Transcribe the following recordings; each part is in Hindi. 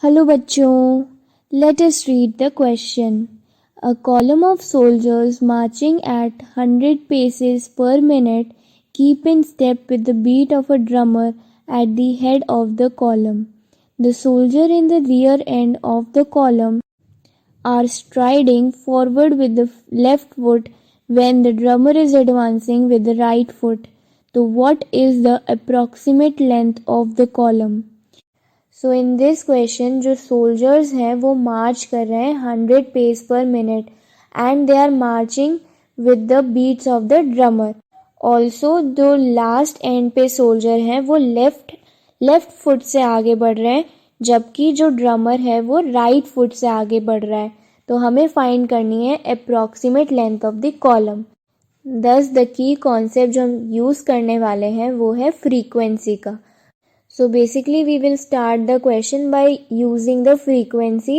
Hello bachcho, let us read the question. A column of soldiers marching at 100 paces per minute keep in step with the beat of a drummer at the head of the column. The soldier in the rear end of the column are striding forward with the left foot when the drummer is advancing with the right foot. So what is the approximate length of the column? So in this question जो सोल्जर्स हैं वो मार्च कर रहे हैं 100 pace per minute and they are marching with the beats of the drummer. Also जो लास्ट एंड पे सोल्जर हैं वो लेफ्ट फुट से आगे बढ़ रहे हैं जबकि जो ड्रमर है वो राइट फुट से आगे बढ़ रहा है. तो हमें फाइंड करनी है approximate length of the column. दस द की कॉन्सेप्ट जो हम यूज़ करने वाले हैं वो है फ्रीक्वेंसी का. So basically we will start the question by using the frequency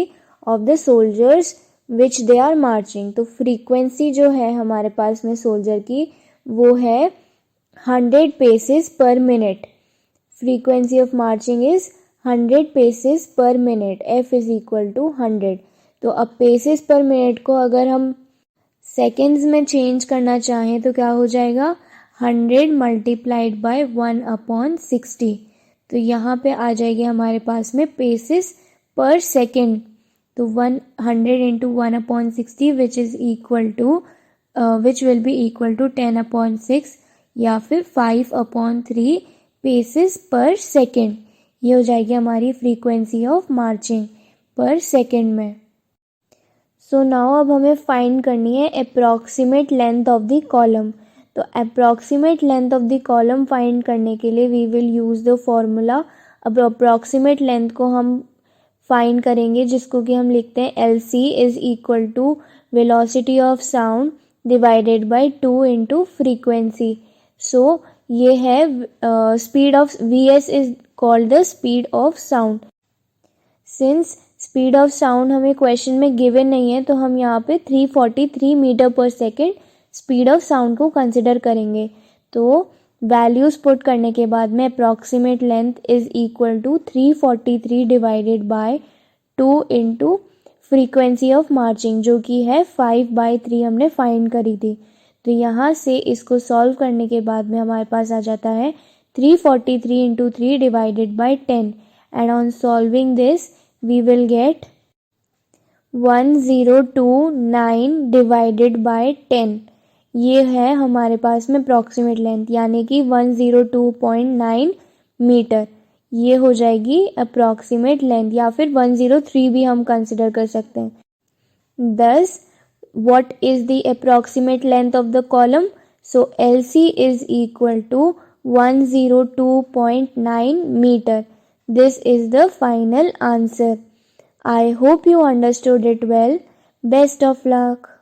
of the soldiers which they are marching. तो frequency जो है हमारे पास में soldier की वो है 100 paces per minute. Frequency of marching is 100 paces per minute. F is equal to 100. तो अब paces per minute को अगर हम seconds में change करना चाहें तो क्या हो जाएगा 100 multiplied by 1/60. तो यहाँ पे आ जाएगी हमारे पास में पेसेस पर सेकेंड. तो 100 into 1/60 which will be equal to 10/6 या फिर 5/3 पेसेस पर सेकेंड. ये हो जाएगी हमारी frequency of marching per second में. सो नाउ अब हमें फाइंड करनी है approximate length of the column. तो approximate length of the column find करने के लिए we will use the formula. अब अप्रॉक्सीमेट लेंथ को हम फाइंड करेंगे जिसको कि हम लिखते हैं LC is equal to velocity of sound divided by 2 into frequency. So ये है speed of VS is called the speed of sound. Since speed of sound हमें क्वेश्चन में गिवन नहीं है तो हम यहाँ पे 343 metre per second speed of sound को कंसिडर करेंगे. तो वैल्यूज पुट करने के बाद में approximate length is equal to 343 divided by 2 into frequency of marching जो कि है 5/3 हमने फाइंड करी थी. तो यहाँ से इसको सॉल्व करने के बाद में हमारे पास आ जाता है 343 into 3 divided by 10 and on solving this we will get 1029 divided by 10. ये है हमारे पास में अप्रॉक्सीमेट लेंथ यानी कि 102.9 मीटर. ये हो जाएगी अप्रॉक्सीमेट लेंथ या फिर 103 भी हम कंसिडर कर सकते हैं. Thus what is the approximate length of the column. So LC is equal to 102.9 metre. This is the final answer. I hope you understood it well. Best of luck.